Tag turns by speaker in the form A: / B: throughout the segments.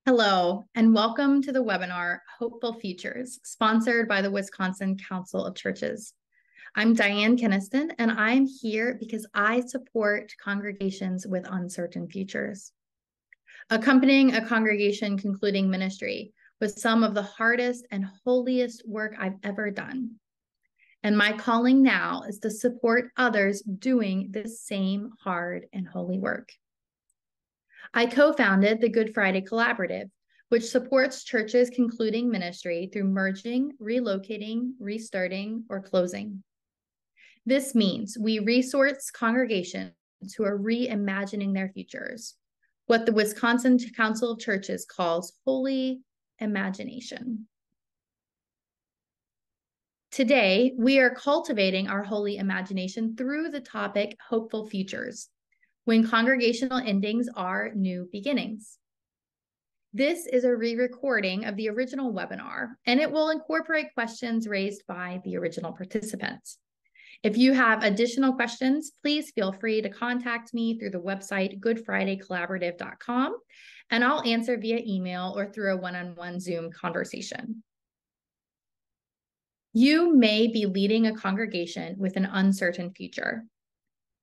A: Hello, and welcome to the webinar, Hopeful Futures, sponsored by the Wisconsin Council of Churches. I'm Diane Kenaston, and I'm here because I support congregations with uncertain futures. Accompanying a congregation concluding ministry was some of the hardest and holiest work I've ever done. And my calling now is to support others doing this same hard and holy work. I co-founded the Good Friday Collaborative, which supports churches concluding ministry through merging, relocating, restarting, or closing. This means we resource congregations who are reimagining their futures, what the Wisconsin Council of Churches calls holy imagination. Today, we are cultivating our holy imagination through the topic Hopeful Futures, when congregational endings are new beginnings. This is a re-recording of the original webinar, and it will incorporate questions raised by the original participants. If you have additional questions, please feel free to contact me through the website goodfridaycollaborative.com, and I'll answer via email or through a one-on-one Zoom conversation. You may be leading a congregation with an uncertain future.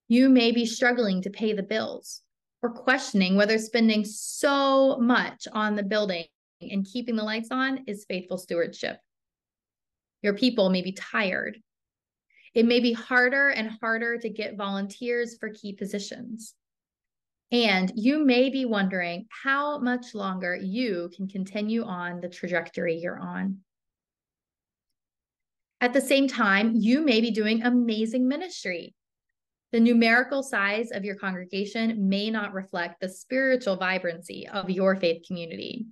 A: You may be struggling to pay the bills or questioning whether spending so much on the building and keeping the lights on is faithful stewardship. Your people may be tired. It may be harder and harder to get volunteers for key positions. And you may be wondering how much longer you can continue on the trajectory you're on. At the same time, you may be doing amazing ministry. The numerical size of your congregation may not reflect the spiritual vibrancy of your faith community.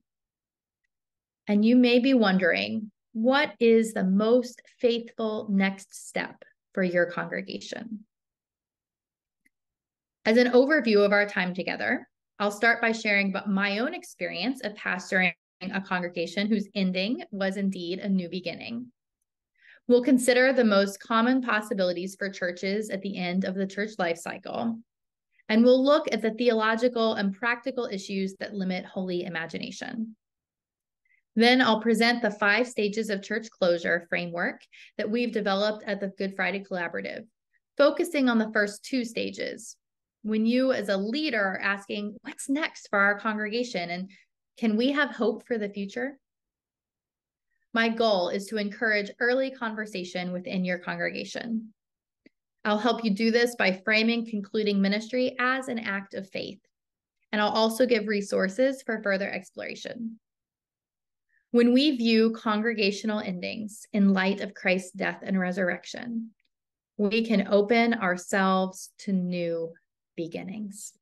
A: And you may be wondering, what is the most faithful next step for your congregation? As an overview of our time together, I'll start by sharing about my own experience of pastoring a congregation whose ending was indeed a new beginning. We'll consider the most common possibilities for churches at the end of the church life cycle, and we'll look at the theological and practical issues that limit holy imagination. Then I'll present the 5 stages of church closure framework that we've developed at the Good Friday Collaborative, focusing on the first 2 stages. When you as a leader are asking, what's next for our congregation, and can we have hope for the future? My goal is to encourage early conversation within your congregation. I'll help you do this by framing concluding ministry as an act of faith, and I'll also give resources for further exploration. When we view congregational endings in light of Christ's death and resurrection, we can open ourselves to new beginnings.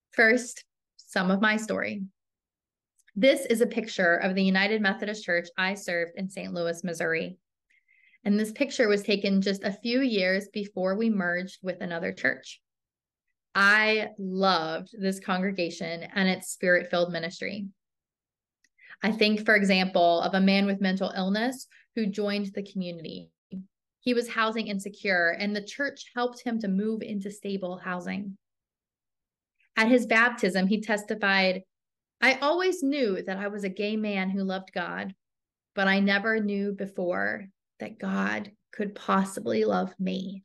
A: First, some of my story. This is a picture of the United Methodist Church I served in St. Louis, Missouri. And this picture was taken just a few years before we merged with another church. I loved this congregation and its spirit-filled ministry. I think, for example, of a man with mental illness who joined the community. He was housing insecure, and the church helped him to move into stable housing. At his baptism, he testified, I always knew that I was a gay man who loved God, but I never knew before that God could possibly love me.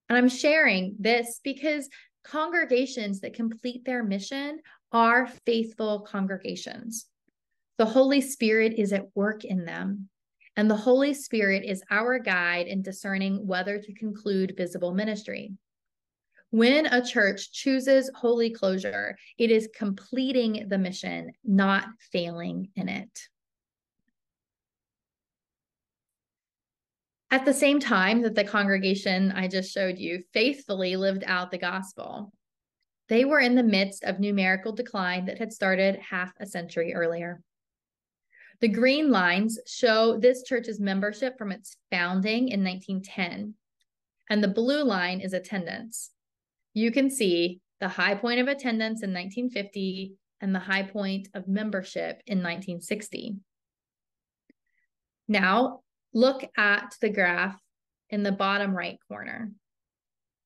A: And I'm sharing this because congregations that complete their mission are faithful congregations. The Holy Spirit is at work in them, and the Holy Spirit is our guide in discerning whether to conclude visible ministry. When a church chooses holy closure, it is completing the mission, not failing in it. At the same time that the congregation I just showed you faithfully lived out the gospel, they were in the midst of numerical decline that had started half a century earlier. The green lines show this church's membership from its founding in 1910, and the blue line is attendance. You can see the high point of attendance in 1950 and the high point of membership in 1960. Now, look at the graph in the bottom right corner.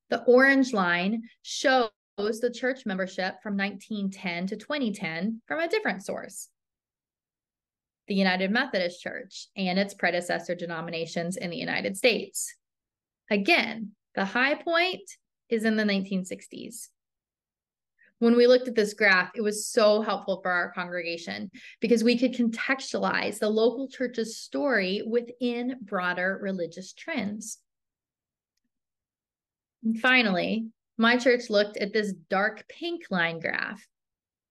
A: The orange line shows the church membership from 1910 to 2010 from a different source, the United Methodist Church and its predecessor denominations in the United States. Again, the high point is in the 1960s. When we looked at this graph, it was so helpful for our congregation because we could contextualize the local church's story within broader religious trends. And finally, my church looked at this dark pink line graph.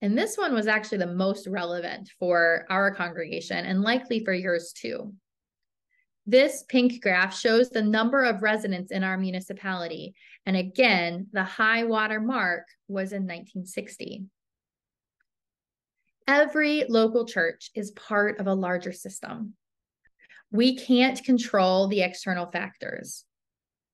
A: And this one was actually the most relevant for our congregation and likely for yours too. This pink graph shows the number of residents in our municipality. And again, the high water mark was in 1960. Every local church is part of a larger system. We can't control the external factors.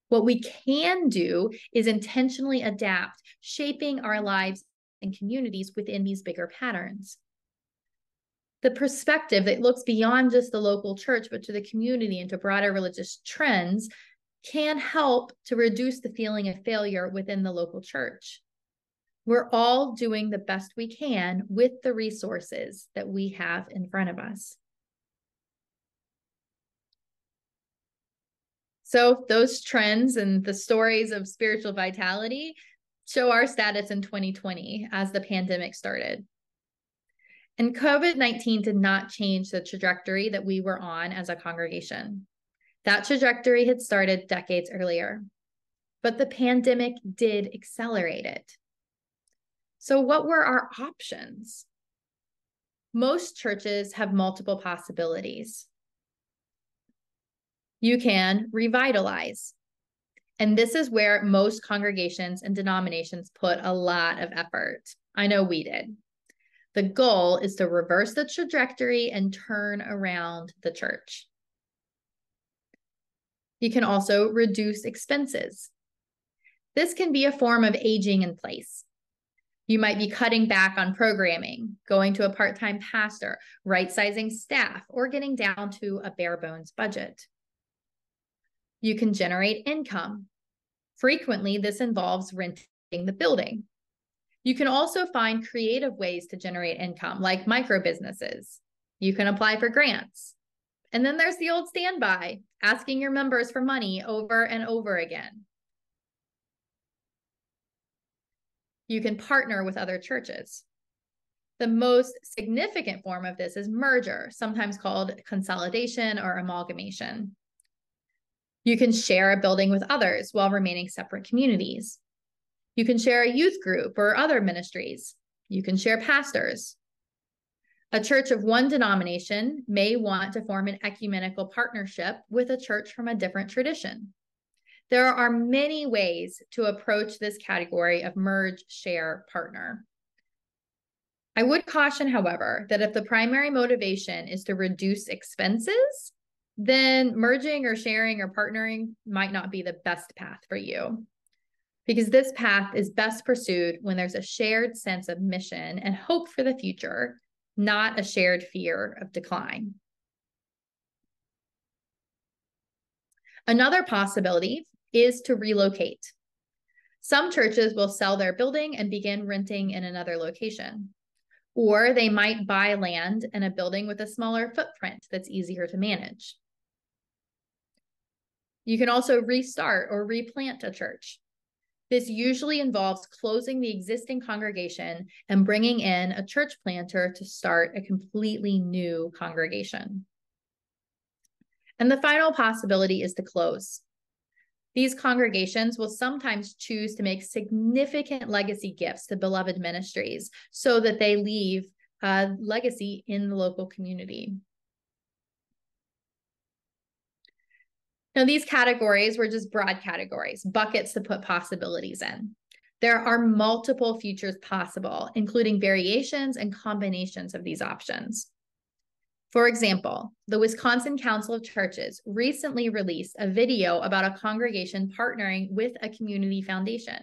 A: What we can do is intentionally adapt, shaping our lives and communities within these bigger patterns. The perspective that looks beyond just the local church, but to the community and to broader religious trends can help to reduce the feeling of failure within the local church. We're all doing the best we can with the resources that we have in front of us. So those trends and the stories of spiritual vitality show our status in 2020 as the pandemic started. And COVID-19 did not change the trajectory that we were on as a congregation. That trajectory had started decades earlier, but the pandemic did accelerate it. So what were our options? Most churches have multiple possibilities. You can revitalize. And this is where most congregations and denominations put a lot of effort. I know we did. The goal is to reverse the trajectory and turn around the church. You can also reduce expenses. This can be a form of aging in place. You might be cutting back on programming, going to a part-time pastor, right-sizing staff, or getting down to a bare bones budget. You can generate income. Frequently, this involves renting the building. You can also find creative ways to generate income, like micro businesses. You can apply for grants. And then there's the old standby, asking your members for money over and over again. You can partner with other churches. The most significant form of this is merger, sometimes called consolidation or amalgamation. You can share a building with others while remaining separate communities. You can share a youth group or other ministries. You can share pastors. A church of one denomination may want to form an ecumenical partnership with a church from a different tradition. There are many ways to approach this category of merge, share, partner. I would caution, however, that if the primary motivation is to reduce expenses, then merging or sharing or partnering might not be the best path for you. Because this path is best pursued when there's a shared sense of mission and hope for the future, not a shared fear of decline. Another possibility is to relocate. Some churches will sell their building and begin renting in another location. Or they might buy land and a building with a smaller footprint that's easier to manage. You can also restart or replant a church. This usually involves closing the existing congregation and bringing in a church planter to start a completely new congregation. And the final possibility is to close. These congregations will sometimes choose to make significant legacy gifts to beloved ministries so that they leave a legacy in the local community. Now, these categories were just broad categories, buckets to put possibilities in. There are multiple futures possible, including variations and combinations of these options. For example, the Wisconsin Council of Churches recently released a video about a congregation partnering with a community foundation.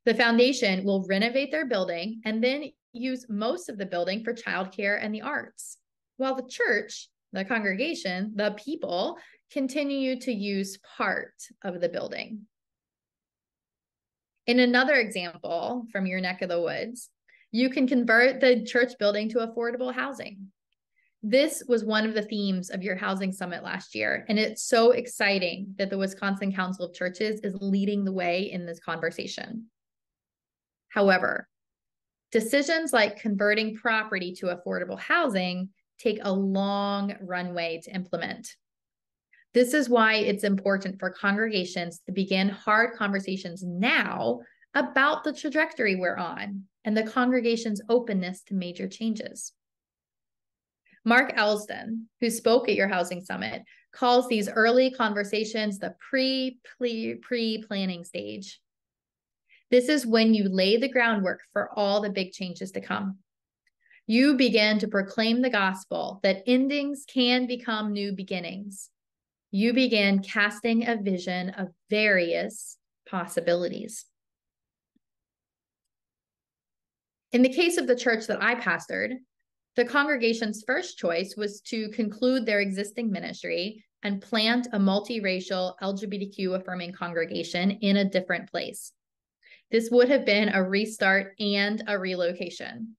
A: The foundation will renovate their building and then use most of the building for childcare and the arts, while the church, the congregation, the people, continue to use part of the building. In another example from your neck of the woods, you can convert the church building to affordable housing. This was one of the themes of your housing summit last year, and it's so exciting that the Wisconsin Council of Churches is leading the way in this conversation. However, decisions like converting property to affordable housing take a long runway to implement. This is why it's important for congregations to begin hard conversations now about the trajectory we're on and the congregation's openness to major changes. Mark Elston, who spoke at your housing summit, calls these early conversations the pre-planning stage. This is when you lay the groundwork for all the big changes to come. You begin to proclaim the gospel that endings can become new beginnings. You begin casting a vision of various possibilities. In the case of the church that I pastored, the congregation's first choice was to conclude their existing ministry and plant a multiracial LGBTQ affirming congregation in a different place. This would have been a restart and a relocation.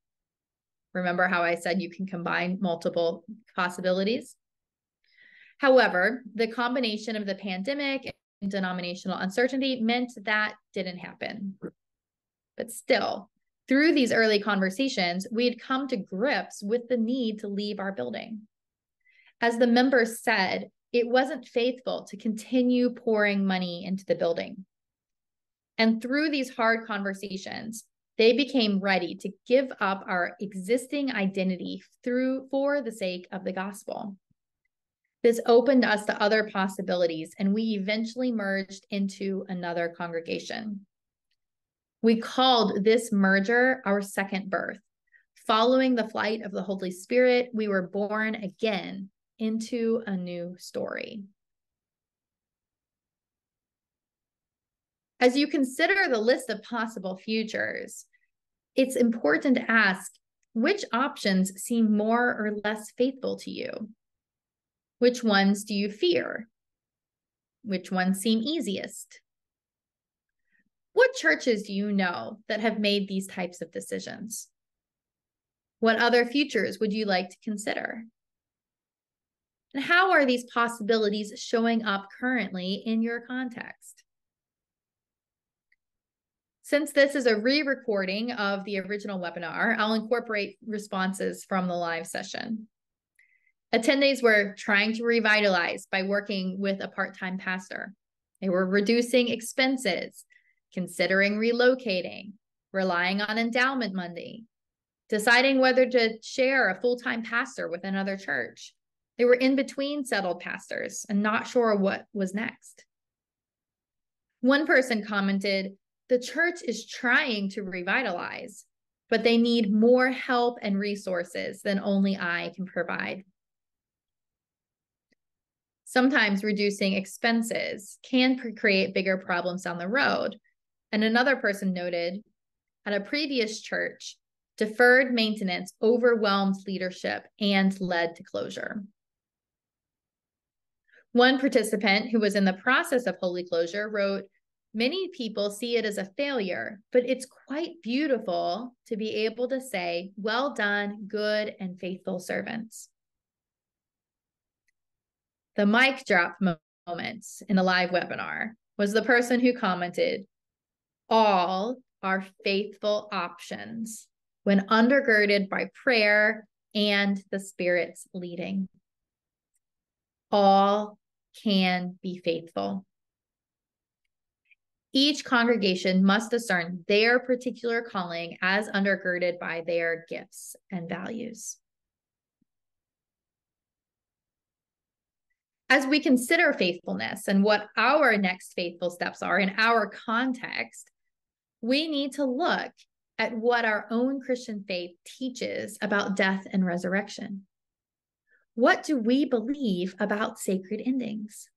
A: Remember how I said you can combine multiple possibilities? However, the combination of the pandemic and denominational uncertainty meant that didn't happen. But still, through these early conversations, we had come to grips with the need to leave our building. As the members said, it wasn't faithful to continue pouring money into the building. And through these hard conversations, they became ready to give up our existing identity for the sake of the gospel. This opened us to other possibilities, and we eventually merged into another congregation. We called this merger our second birth. Following the flight of the Holy Spirit, we were born again into a new story. As you consider the list of possible futures, it's important to ask, which options seem more or less faithful to you? Which ones do you fear? Which ones seem easiest? What churches do you know that have made these types of decisions? What other futures would you like to consider? And how are these possibilities showing up currently in your context? Since this is a re-recording of the original webinar, I'll incorporate responses from the live session. Attendees were trying to revitalize by working with a part-time pastor. They were reducing expenses, considering relocating, relying on endowment money, deciding whether to share a full-time pastor with another church. They were in between settled pastors and not sure what was next. One person commented, "The church is trying to revitalize, but they need more help and resources than only I can provide." Sometimes reducing expenses can create bigger problems down the road. And another person noted, at a previous church, deferred maintenance overwhelmed leadership and led to closure. One participant who was in the process of holy closure wrote, "Many people see it as a failure, but it's quite beautiful to be able to say, 'Well done, good and faithful servants.'" The mic drop moment in the live webinar was the person who commented, "All are faithful options when undergirded by prayer and the Spirit's leading. All can be faithful." Each congregation must discern their particular calling as undergirded by their gifts and values. As we consider faithfulness and what our next faithful steps are in our context, we need to look at what our own Christian faith teaches about death and resurrection. What do we believe about sacred endings?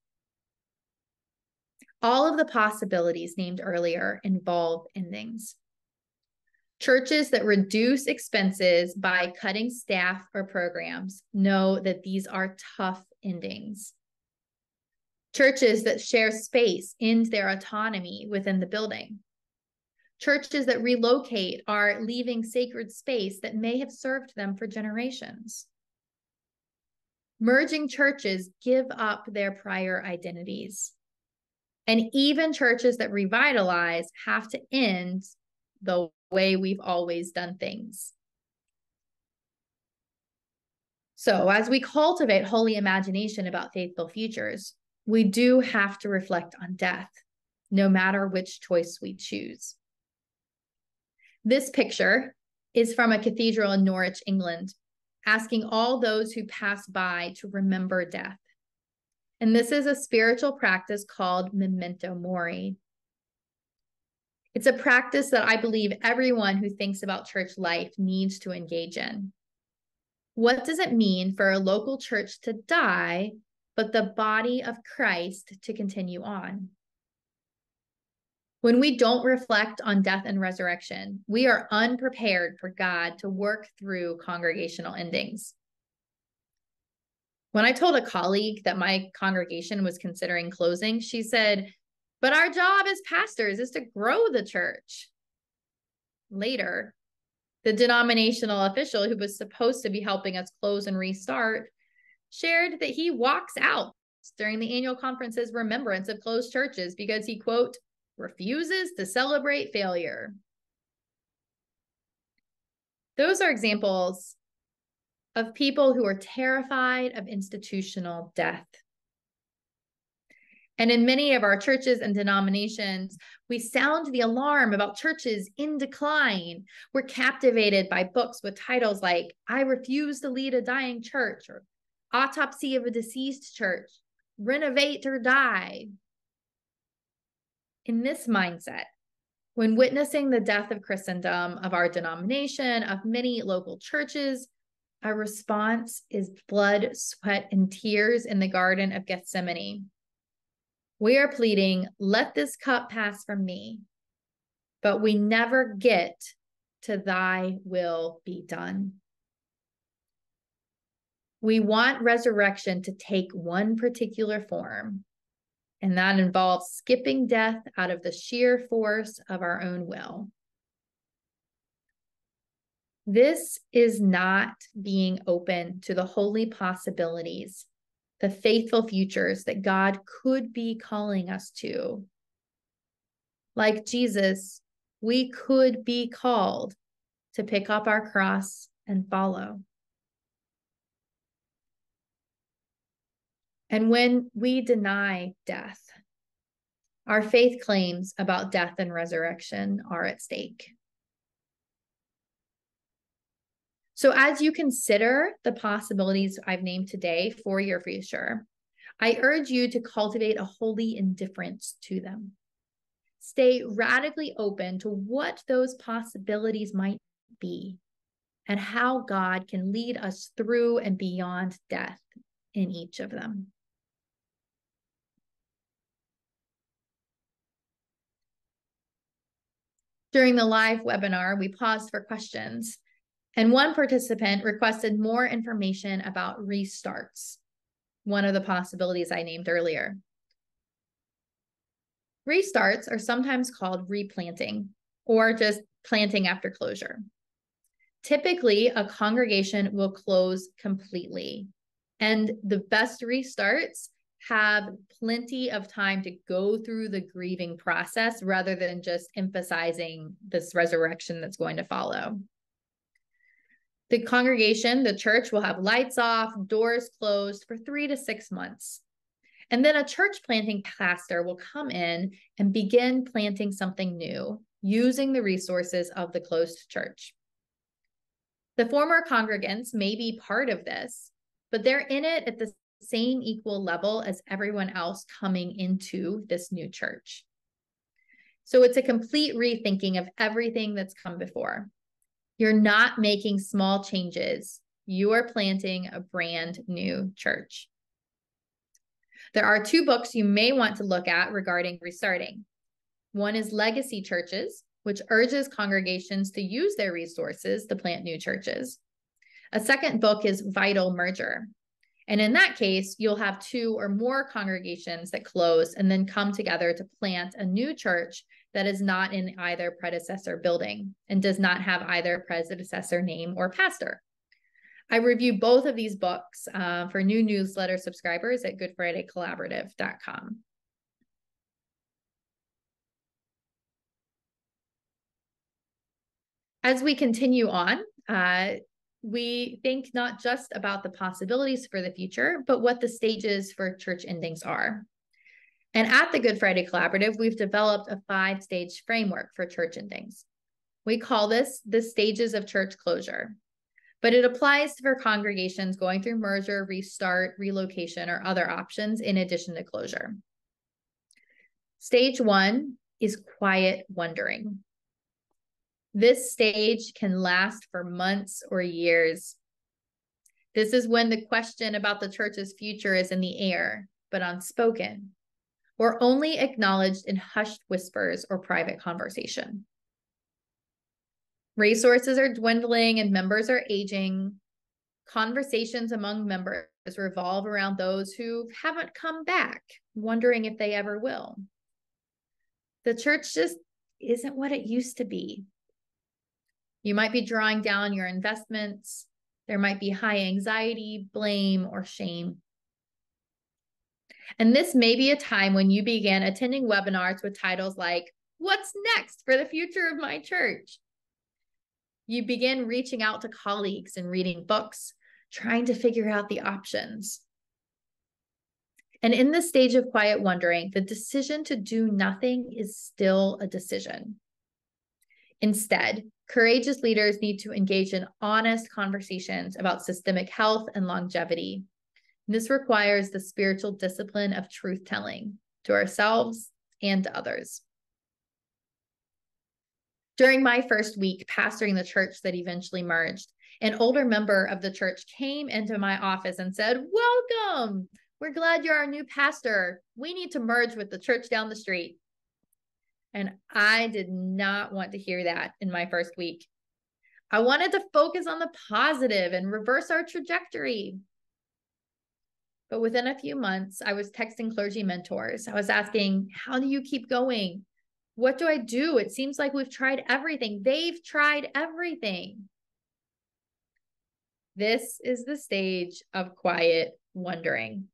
A: All of the possibilities named earlier involve endings. Churches that reduce expenses by cutting staff or programs know that these are tough endings. Churches that share space end their autonomy within the building. Churches that relocate are leaving sacred space that may have served them for generations. Merging churches give up their prior identities. And even churches that revitalize have to end the way we've always done things. So as we cultivate holy imagination about faithful futures, we do have to reflect on death, no matter which choice we choose. This picture is from a cathedral in Norwich, England, asking all those who pass by to remember death. And this is a spiritual practice called memento mori. It's a practice that I believe everyone who thinks about church life needs to engage in. What does it mean for a local church to die, but the body of Christ to continue on? When we don't reflect on death and resurrection, we are unprepared for God to work through congregational endings. When I told a colleague that my congregation was considering closing, she said, "But our job as pastors is to grow the church." Later, the denominational official who was supposed to be helping us close and restart shared that he walks out during the annual conference's remembrance of closed churches because he, quote, refuses to celebrate failure. Those are examples of people who are terrified of institutional death. And in many of our churches and denominations, we sound the alarm about churches in decline. We're captivated by books with titles like "I Refuse to Lead a Dying Church" or "Autopsy of a Deceased Church," "Renovate or Die." In this mindset, when witnessing the death of Christendom, of our denomination, of many local churches, our response is blood, sweat, and tears in the Garden of Gethsemane. We are pleading, "Let this cup pass from me," but we never get to "Thy will be done." We want resurrection to take one particular form, and that involves skipping death out of the sheer force of our own will. This is not being open to the holy possibilities, the faithful futures that God could be calling us to. Like Jesus, we could be called to pick up our cross and follow. And when we deny death, our faith claims about death and resurrection are at stake. So as you consider the possibilities I've named today for your future, I urge you to cultivate a holy indifference to them. Stay radically open to what those possibilities might be and how God can lead us through and beyond death in each of them. During the live webinar, we paused for questions, and one participant requested more information about restarts, one of the possibilities I named earlier. Restarts are sometimes called replanting or just planting after closure. Typically, a congregation will close completely, and the best restarts have plenty of time to go through the grieving process rather than just emphasizing this resurrection that's going to follow. The congregation, the church, will have lights off, doors closed for 3 to 6 months. And then a church planting pastor will come in and begin planting something new using the resources of the closed church. The former congregants may be part of this, but they're in it at the same equal level as everyone else coming into this new church. So it's a complete rethinking of everything that's come before. You're not making small changes. You are planting a brand new church. There are 2 books you may want to look at regarding restarting. One is Legacy Churches, which urges congregations to use their resources to plant new churches. A second book is Vital Merger. And in that case, you'll have 2 or more congregations that close and then come together to plant a new church that is not in either predecessor building and does not have either predecessor name or pastor. I review both of these books for new newsletter subscribers at goodfridaycollaborative.com. As we continue on, we think not just about the possibilities for the future, but what the stages for church endings are. And at the Good Friday Collaborative, we've developed a 5-stage framework for church endings. We call this the stages of church closure, but it applies for congregations going through merger, restart, relocation, or other options in addition to closure. Stage 1 is quiet wondering. This stage can last for months or years. This is when the question about the church's future is in the air, but unspoken, or only acknowledged in hushed whispers or private conversation. Resources are dwindling and members are aging. Conversations among members revolve around those who haven't come back, wondering if they ever will. The church just isn't what it used to be. You might be drawing down your investments. There might be high anxiety, blame, or shame. And this may be a time when you began attending webinars with titles like, "What's next for the future of my church?" You begin reaching out to colleagues and reading books, trying to figure out the options. And in this stage of quiet wondering, the decision to do nothing is still a decision. Instead, courageous leaders need to engage in honest conversations about systemic health and longevity. This requires the spiritual discipline of truth-telling to ourselves and to others. During my first week pastoring the church that eventually merged, an older member of the church came into my office and said, "Welcome! We're glad you're our new pastor. We need to merge with the church down the street." And I did not want to hear that in my first week. I wanted to focus on the positive and reverse our trajectory. But within a few months, I was texting clergy mentors. I was asking, "How do you keep going? What do I do? It seems like we've tried everything." They've tried everything. This is the stage of quiet wondering.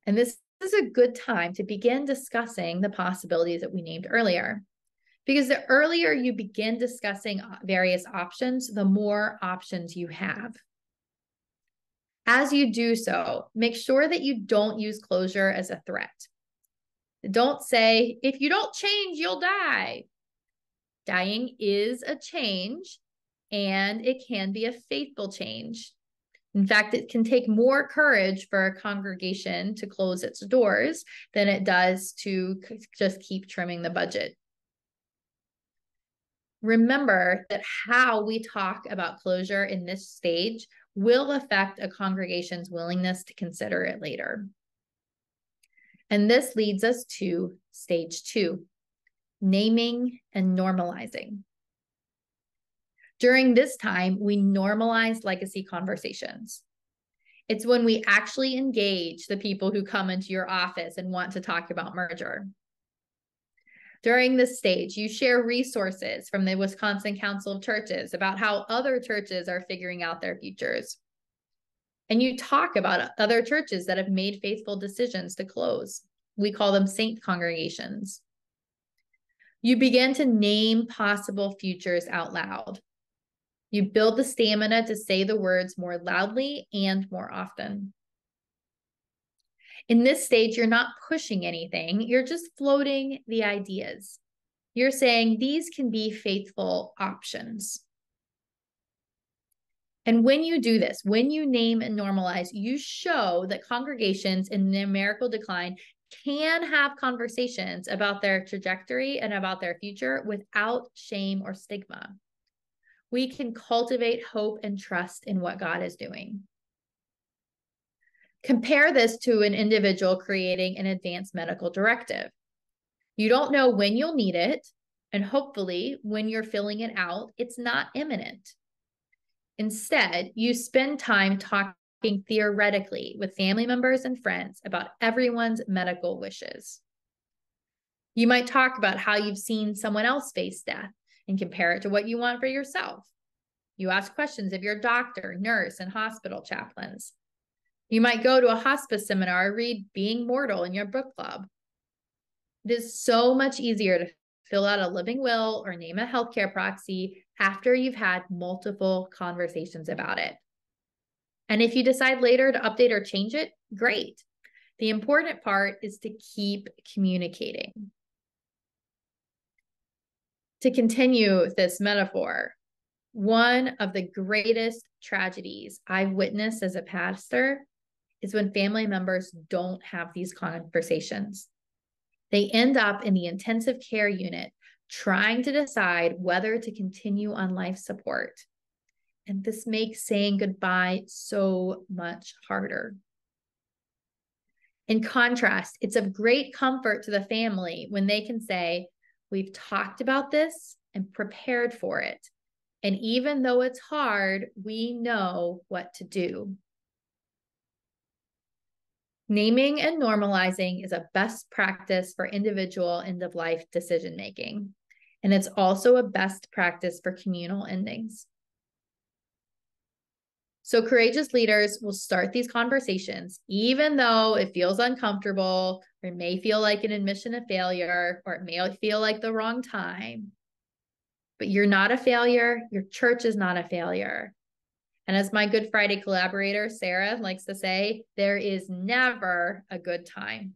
A: And this is a good time to begin discussing the possibilities that we named earlier. Because the earlier you begin discussing various options, the more options you have. As you do so, make sure that you don't use closure as a threat. Don't say, "If you don't change, you'll die." Dying is a change, and it can be a faithful change. In fact, it can take more courage for a congregation to close its doors than it does to just keep trimming the budget. Remember that how we talk about closure in this stage will affect a congregation's willingness to consider it later. And this leads us to stage 2, naming and normalizing. During this time, we normalize legacy conversations. It's when we actually engage the people who come into your office and want to talk about merger. During this stage, you share resources from the Wisconsin Council of Churches about how other churches are figuring out their futures. And you talk about other churches that have made faithful decisions to close. We call them saint congregations. You begin to name possible futures out loud. You build the stamina to say the words more loudly and more often. In this stage, you're not pushing anything. You're just floating the ideas. You're saying these can be faithful options. And when you do this, when you name and normalize, you show that congregations in numerical decline can have conversations about their trajectory and about their future without shame or stigma. We can cultivate hope and trust in what God is doing. Compare this to an individual creating an advanced medical directive. You don't know when you'll need it, and hopefully when you're filling it out, it's not imminent. Instead, you spend time talking theoretically with family members and friends about everyone's medical wishes. You might talk about how you've seen someone else face death and compare it to what you want for yourself. You ask questions of your doctor, nurse, and hospital chaplains. You might go to a hospice seminar or read Being Mortal in your book club. It is so much easier to fill out a living will or name a healthcare proxy after you've had multiple conversations about it. And if you decide later to update or change it, great. The important part is to keep communicating. To continue this metaphor, one of the greatest tragedies I've witnessed as a pastor is when family members don't have these conversations. They end up in the intensive care unit trying to decide whether to continue on life support. And this makes saying goodbye so much harder. In contrast, it's of great comfort to the family when they can say, we've talked about this and prepared for it. And even though it's hard, we know what to do. Naming and normalizing is a best practice for individual end-of-life decision-making. And it's also a best practice for communal endings. So courageous leaders will start these conversations, even though it feels uncomfortable, or it may feel like an admission of failure, or it may feel like the wrong time. But you're not a failure. Your church is not a failure. And as my Good Friday collaborator, Sarah, likes to say, there is never a good time.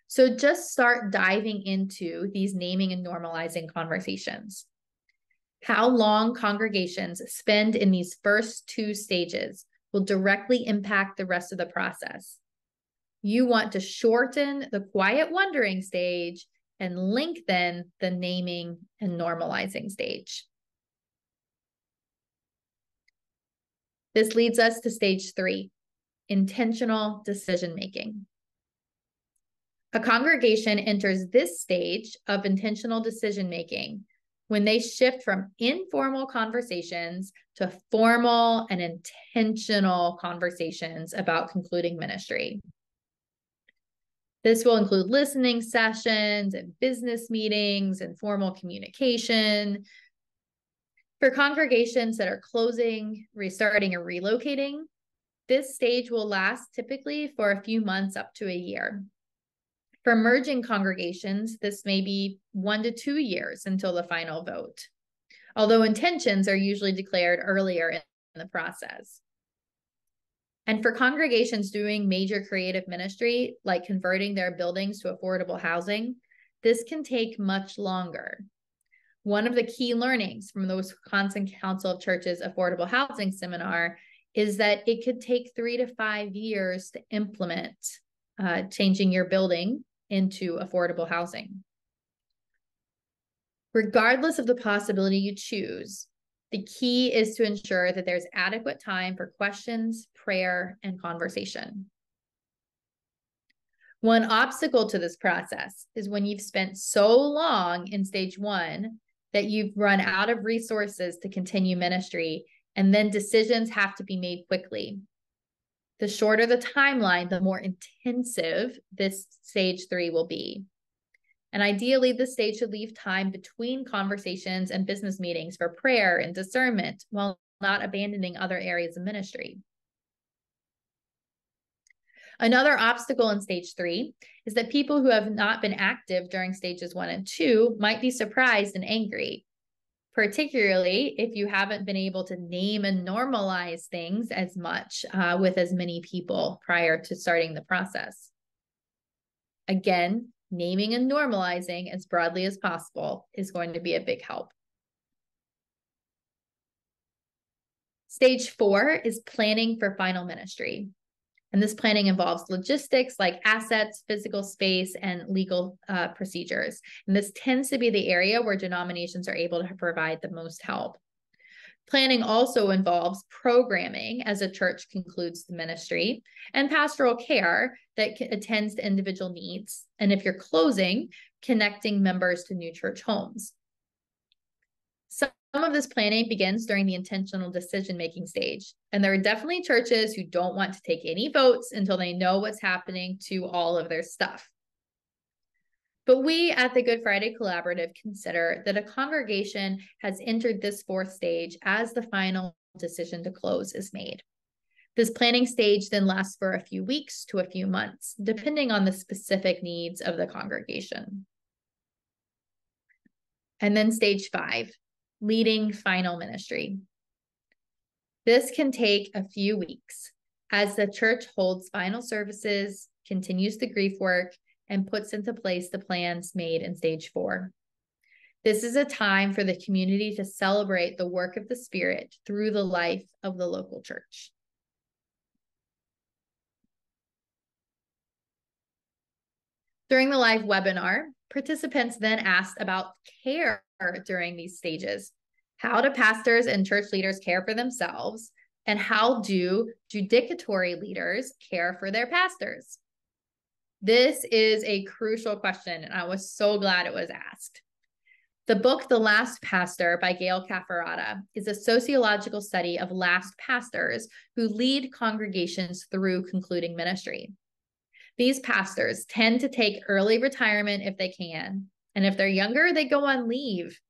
A: So just start diving into these naming and normalizing conversations. How long congregations spend in these first two stages will directly impact the rest of the process. You want to shorten the quiet wondering stage and lengthen the naming and normalizing stage. This leads us to stage 3, intentional decision-making. A congregation enters this stage of intentional decision-making when they shift from informal conversations to formal and intentional conversations about concluding ministry. This will include listening sessions and business meetings and formal communication. For congregations that are closing, restarting, or relocating, this stage will last typically for a few months up to a year. For merging congregations, this may be 1 to 2 years until the final vote, although intentions are usually declared earlier in the process. And for congregations doing major creative ministry, like converting their buildings to affordable housing, this can take much longer. One of the key learnings from the Wisconsin Council of Churches Affordable Housing Seminar is that it could take 3 to 5 years to implement changing your building into affordable housing. Regardless of the possibility you choose, the key is to ensure that there's adequate time for questions, prayer, and conversation. One obstacle to this process is when you've spent so long in stage 1 that you've run out of resources to continue ministry, and then decisions have to be made quickly. The shorter the timeline, the more intensive this stage 3 will be. And ideally, this stage should leave time between conversations and business meetings for prayer and discernment while not abandoning other areas of ministry. Another obstacle in stage 3 is that people who have not been active during stages 1 and 2 might be surprised and angry, particularly if you haven't been able to name and normalize things as much with as many people prior to starting the process. Again, naming and normalizing as broadly as possible is going to be a big help. Stage 4 is planning for final ministry. And this planning involves logistics like assets, physical space, and legal procedures. And this tends to be the area where denominations are able to provide the most help. Planning also involves programming as a church concludes the ministry, and pastoral care that attends to individual needs. And if you're closing, connecting members to new church homes. Some of this planning begins during the intentional decision-making stage. And there are definitely churches who don't want to take any votes until they know what's happening to all of their stuff. But we at the Good Friday Collaborative consider that a congregation has entered this fourth stage as the final decision to close is made. This planning stage then lasts for a few weeks to a few months, depending on the specific needs of the congregation. And then stage 5, leading final ministry. This can take a few weeks as the church holds final services, continues the grief work, and puts into place the plans made in stage 4. This is a time for the community to celebrate the work of the Spirit through the life of the local church. During the live webinar, participants then asked about care during these stages. How do pastors and church leaders care for themselves? And how do judicatory leaders care for their pastors? This is a crucial question, and I was so glad it was asked. The book, The Last Pastor by Gail Cafferata, is a sociological study of last pastors who lead congregations through concluding ministry. These pastors tend to take early retirement if they can, and if they're younger, they go on leave.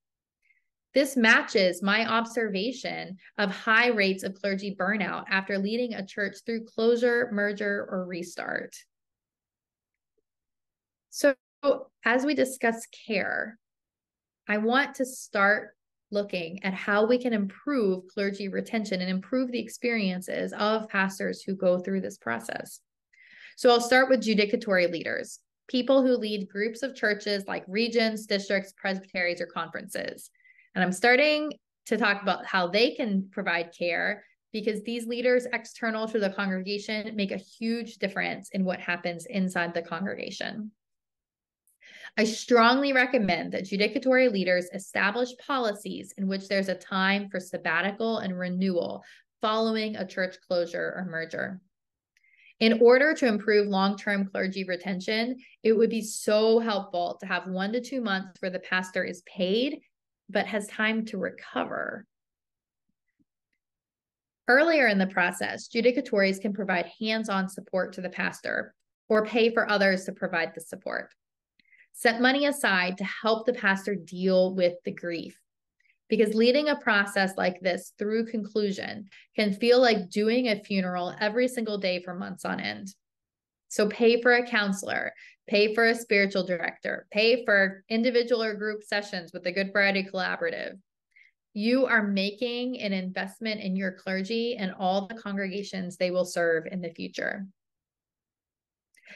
A: This matches my observation of high rates of clergy burnout after leading a church through closure, merger, or restart. So as we discuss care, I want to start looking at how we can improve clergy retention and improve the experiences of pastors who go through this process. So I'll start with judicatory leaders, people who lead groups of churches like regions, districts, presbyteries, or conferences. And I'm starting to talk about how they can provide care because these leaders external to the congregation make a huge difference in what happens inside the congregation. I strongly recommend that judicatory leaders establish policies in which there's a time for sabbatical and renewal following a church closure or merger. In order to improve long-term clergy retention, it would be so helpful to have 1 to 2 months where the pastor is paid, but has time to recover. Earlier in the process, judicatories can provide hands-on support to the pastor or pay for others to provide the support. Set money aside to help the pastor deal with the grief, because leading a process like this through conclusion can feel like doing a funeral every single day for months on end. So pay for a counselor, pay for a spiritual director, pay for individual or group sessions with the Good Friday Collaborative. You are making an investment in your clergy and all the congregations they will serve in the future.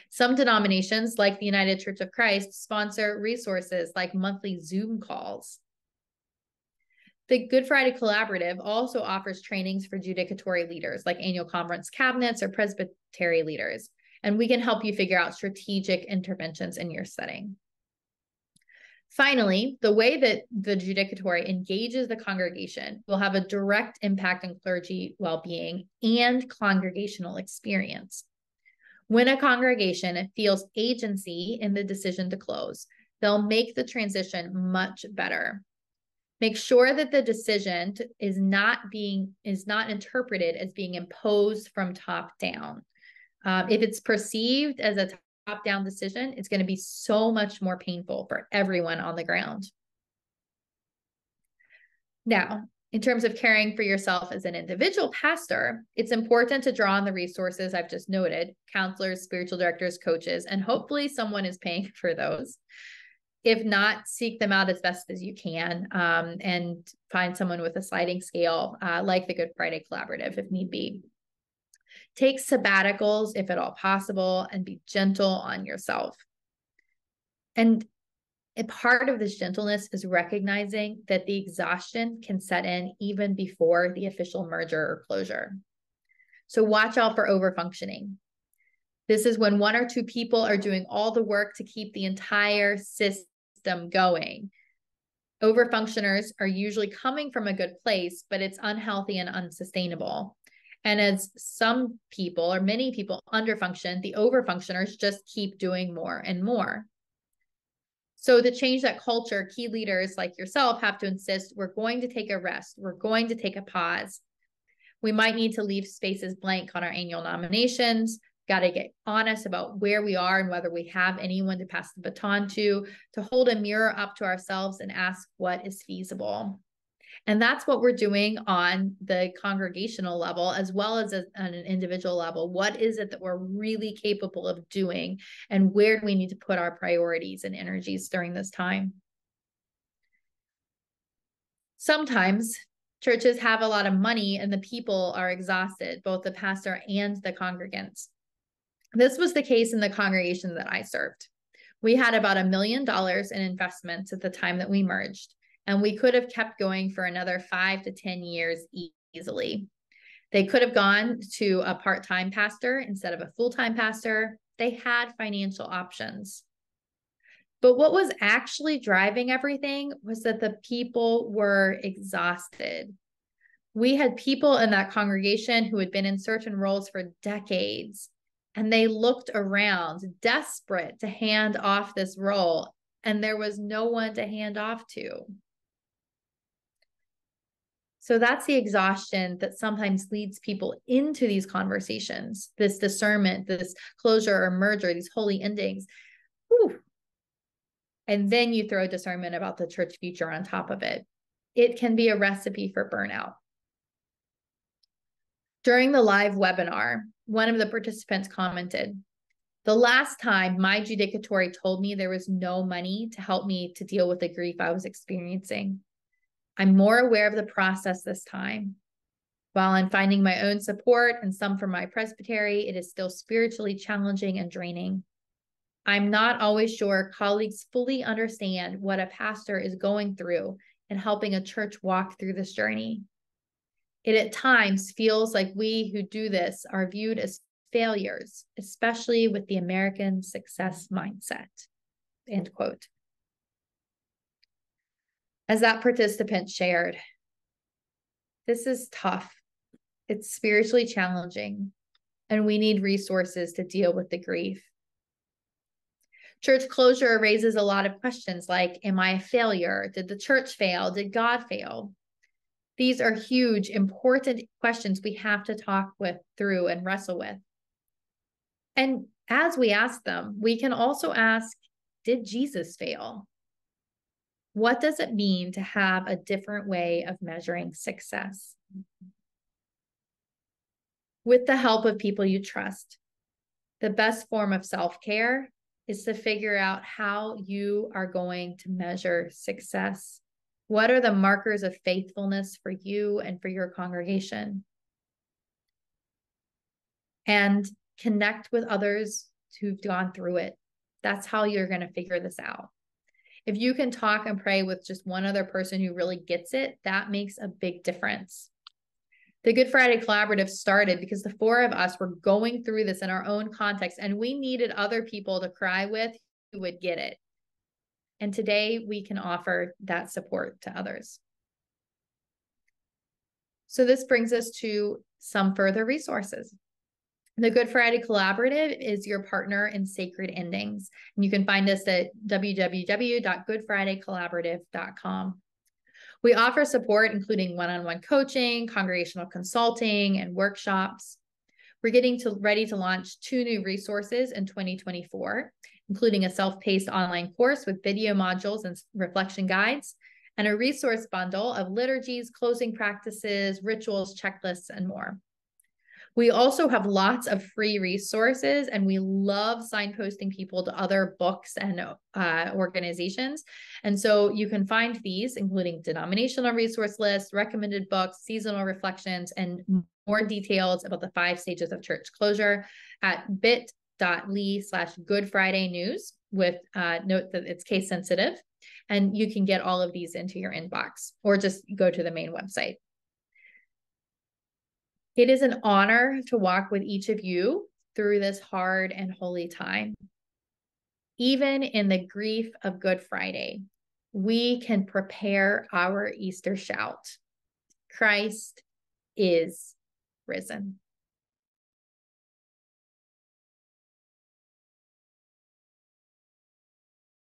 A: Some denominations, like the United Church of Christ, sponsor resources like monthly Zoom calls. The Good Friday Collaborative also offers trainings for judicatory leaders, like annual conference cabinets or presbytery leaders, and we can help you figure out strategic interventions in your setting. Finally, the way that the judicatory engages the congregation will have a direct impact on clergy well-being and congregational experience. When a congregation feels agency in the decision to close, they'll make the transition much better. Make sure that the decision is not interpreted as being imposed from top down. If it's perceived as a top-down decision, it's going to be so much more painful for everyone on the ground. Now, in terms of caring for yourself as an individual pastor, it's important to draw on the resources I've just noted, counselors, spiritual directors, coaches, and hopefully someone is paying for those. If not, seek them out as best as you can and find someone with a sliding scale like the Good Friday Collaborative if need be. Take sabbaticals if at all possible and be gentle on yourself. And a part of this gentleness is recognizing that the exhaustion can set in even before the official merger or closure. So watch out for overfunctioning. This is when 1 or 2 people are doing all the work to keep the entire system going. Overfunctioners are usually coming from a good place, but it's unhealthy and unsustainable. And as some people or many people underfunction, the overfunctioners just keep doing more and more. So to change that culture, key leaders like yourself have to insist, we're going to take a rest. We're going to take a pause. We might need to leave spaces blank on our annual nominations. Got to get honest about where we are and whether we have anyone to pass the baton to hold a mirror up to ourselves and ask what is feasible. And that's what we're doing on the congregational level, as well as on an individual level. What is it that we're really capable of doing? And where do we need to put our priorities and energies during this time? Sometimes churches have a lot of money and the people are exhausted, both the pastor and the congregants. This was the case in the congregation that I served. We had about $1 million in investments at the time that we merged, and we could have kept going for another 5 to 10 years easily. They could have gone to a part-time pastor instead of a full-time pastor. They had financial options. But what was actually driving everything was that the people were exhausted. We had people in that congregation who had been in certain roles for decades, and they looked around, desperate to hand off this role, and there was no one to hand off to. So that's the exhaustion that sometimes leads people into these conversations, this discernment, this closure or merger, these holy endings. Whew. And then you throw discernment about the church future on top of it. It can be a recipe for burnout. During the live webinar, one of the participants commented, "The last time my judicatory told me there was no money to help me to deal with the grief I was experiencing. I'm more aware of the process this time. While I'm finding my own support and some from my presbytery, it is still spiritually challenging and draining. I'm not always sure colleagues fully understand what a pastor is going through and helping a church walk through this journey. It at times feels like we who do this are viewed as failures, especially with the American success mindset." End quote. As that participant shared, this is tough. It's spiritually challenging, and we need resources to deal with the grief. Church closure raises a lot of questions like, am I a failure? Did the church fail? Did God fail? These are huge, important questions we have to talk through and wrestle with. And as we ask them, we can also ask, did Jesus fail? What does it mean to have a different way of measuring success? With the help of people you trust, the best form of self-care is to figure out how you are going to measure success. What are the markers of faithfulness for you and for your congregation? And connect with others who've gone through it. That's how you're going to figure this out. If you can talk and pray with just one other person who really gets it, that makes a big difference. The Good Friday Collaborative started because the four of us were going through this in our own context, and we needed other people to cry with who would get it. And today we can offer that support to others. So this brings us to some further resources. The Good Friday Collaborative is your partner in sacred endings. And you can find us at www.goodfridaycollaborative.com. We offer support, including one-on-one coaching, congregational consulting, and workshops. We're getting ready to launch 2 new resources in 2024, including a self-paced online course with video modules and reflection guides, and a resource bundle of liturgies, closing practices, rituals, checklists, and more. We also have lots of free resources, and we love signposting people to other books and organizations. And so you can find these, including denominational resource lists, recommended books, seasonal reflections, and more details about the 5 stages of church closure at bit.ly/Good Friday News, with note that it's case sensitive. And you can get all of these into your inbox, or just go to the main website. It is an honor to walk with each of you through this hard and holy time. Even in the grief of Good Friday, we can prepare our Easter shout. Christ is risen.